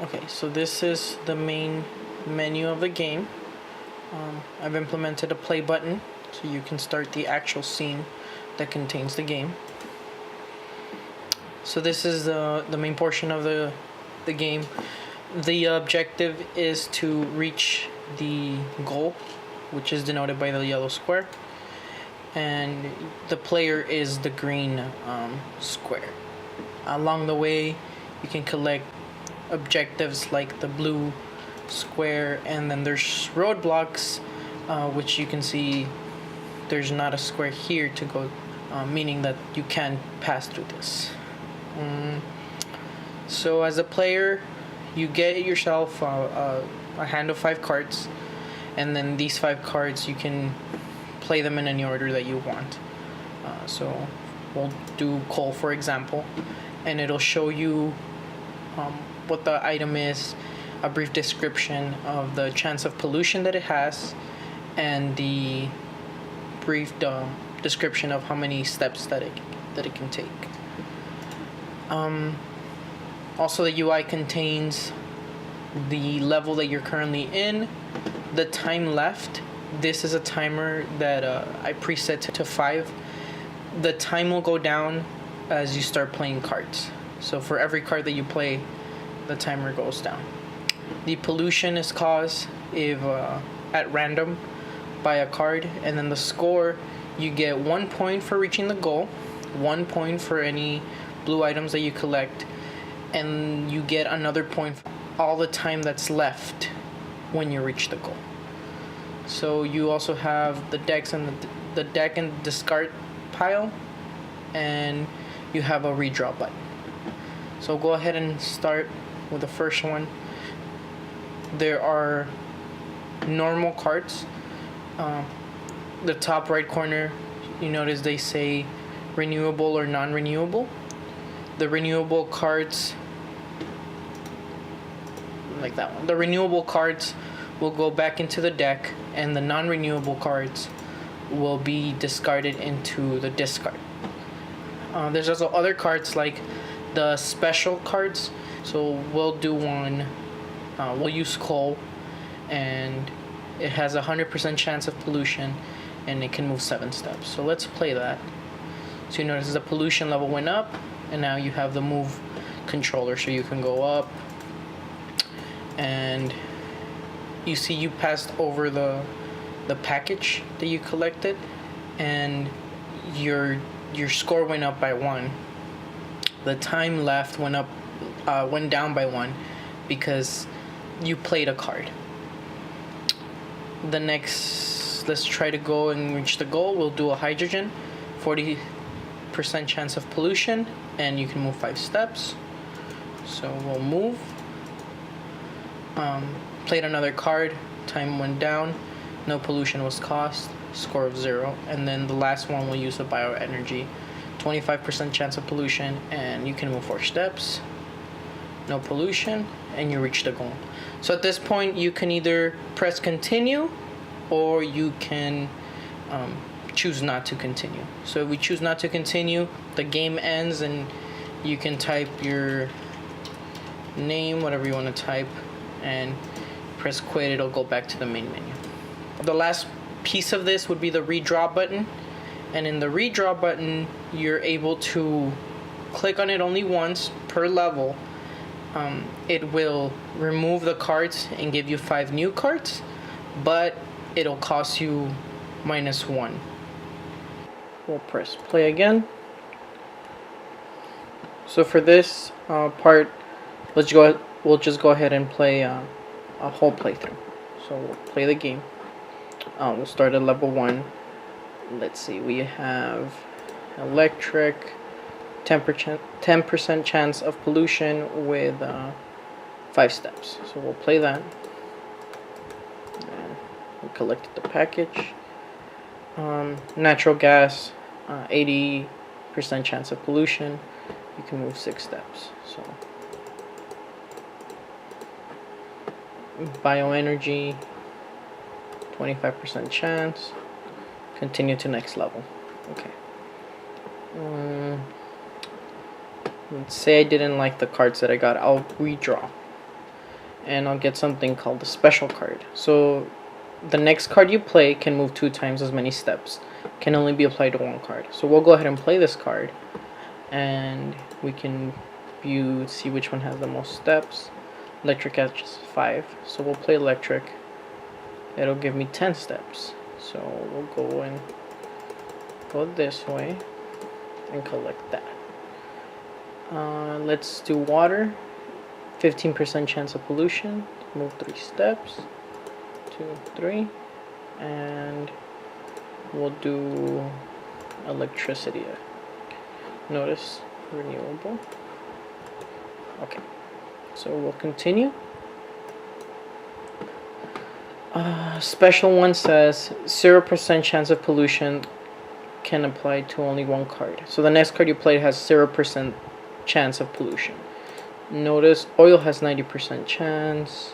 Okay, so this is the main menu of the game. I've implemented a play button so you can start the actual scene that contains the game. So this is the main portion of the game. The objective is to reach the goal, which is denoted by the yellow square, and the player is the green square. Along the way, you can collect objectives like the blue square, and then there's roadblocks, which you can see there's not a square here to go, meaning that you can pass through this. So as a player, you get yourself a hand of 5 cards, and then these 5 cards you can play them in any order that you want. So we'll do coal, for example, and it'll show you what the item is, a brief description of the chance of pollution that it has, and the brief description of how many steps that it can take. Also, the UI contains the level that you're currently in, the time left. This is a timer that I preset to 5. The time will go down as you start playing cards. So for every card that you play, the timer goes down. The pollution is caused if at random by a card, and then the score, you get 1 point for reaching the goal, 1 point for any blue items that you collect, and you get another point for all the time that's left when you reach the goal. So you also have the decks and the deck and discard pile, and you have a redraw button. So go ahead and start with the first one. There are normal cards. The top right corner, you notice they say renewable or non-renewable. The renewable cards, like that one, the renewable cards will go back into the deck, and the non-renewable cards will be discarded into the discard. There's also other cards like the special cards. So we'll do one, we'll use coal, and it has a 100% chance of pollution, and it can move 7 steps. So let's play that. So you notice the pollution level went up, and now you have the move controller, so you can go up, and you see you passed over the package that you collected, and your score went up by 1. The time left went down by 1 because you played a card. The next, let's try to go and reach the goal. We'll do a hydrogen, 40% chance of pollution, and you can move 5 steps. So we'll move. Played another card, time went down, no pollution was caused, score of 0. And then the last one, we'll use a bioenergy, 25% chance of pollution, and you can move 4 steps, no pollution, and you reach the goal. So at this point, you can either press continue, or you can choose not to continue. So if we choose not to continue, the game ends, and you can type your name, whatever you want to type, and press quit. It'll go back to the main menu. The last piece of this would be the redraw button, and in the redraw button, you're able to click on it only once per level. It will remove the cards and give you 5 new cards, but it'll cost you -1. We'll press play again. So for this part, we'll just go ahead and play a whole playthrough. So we'll play the game. We'll start at level 1. Let's see, we have electric, 10% chance of pollution with 5 steps. So we'll play that. And we collected the package. Natural gas, 80% chance of pollution. You can move 6 steps. So bioenergy, 25% chance. Continue to next level. Okay. Let's say I didn't like the cards that I got. I'll redraw. and I'll get something called the special card. So the next card you play can move 2 times as many steps. Can only be applied to one card. So we'll go ahead and play this card, and we can see which one has the most steps. Electric has just 5, so we'll play electric. It'll give me 10 steps. So we'll go this way and collect that. Let's do water. 15% chance of pollution. Move 3 steps. 2, 3, and we'll do electricity. Notice renewable. Okay, so we'll continue. Special one says 0% chance of pollution can apply to only one card. So the next card you play has 0% chance of pollution. Notice oil has 90% chance.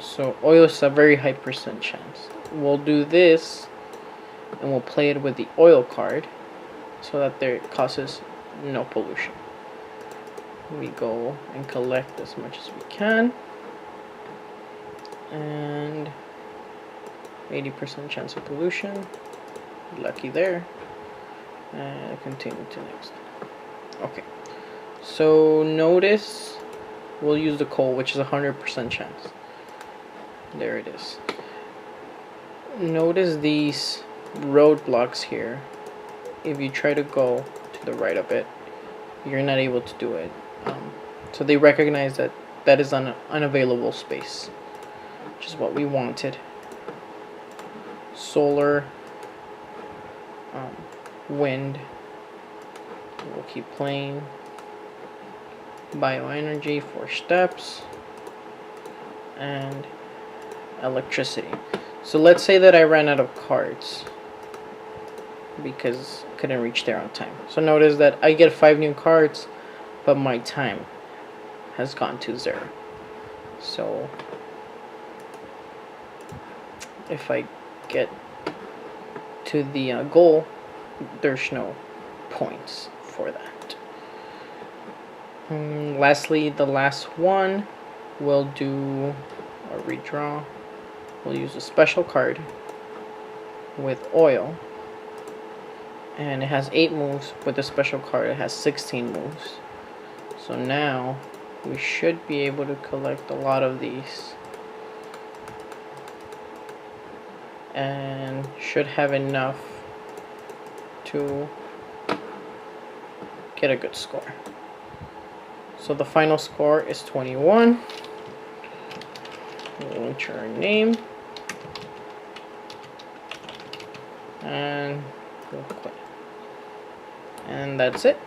So oil is a very high percent chance. We'll do this, and we'll play it with the oil card, so that there causes no pollution. We go and collect as much as we can, and 80% chance of pollution. Lucky there. And continue to next. Okay. So notice we'll use the coal, which is 100% chance. There it is. Notice these roadblocks here. If you try to go to the right of it, you're not able to do it. So they recognize that that is an unavailable space, which is what we wanted. Solar, wind, we'll keep playing. Bioenergy, 4 steps, and electricity. So let's say that I ran out of cards because I couldn't reach there on time. So notice that I get 5 new cards, but my time has gone to 0. So if I get to the goal, there's no points for that. Lastly, the last one, we'll do a redraw. We'll use a special card with oil, and it has 8 moves. With the special card, it has 16 moves. So now we should be able to collect a lot of these, and should have enough to get a good score. So the final score is 21. We'll enter our name, and we'll quit. And that's it.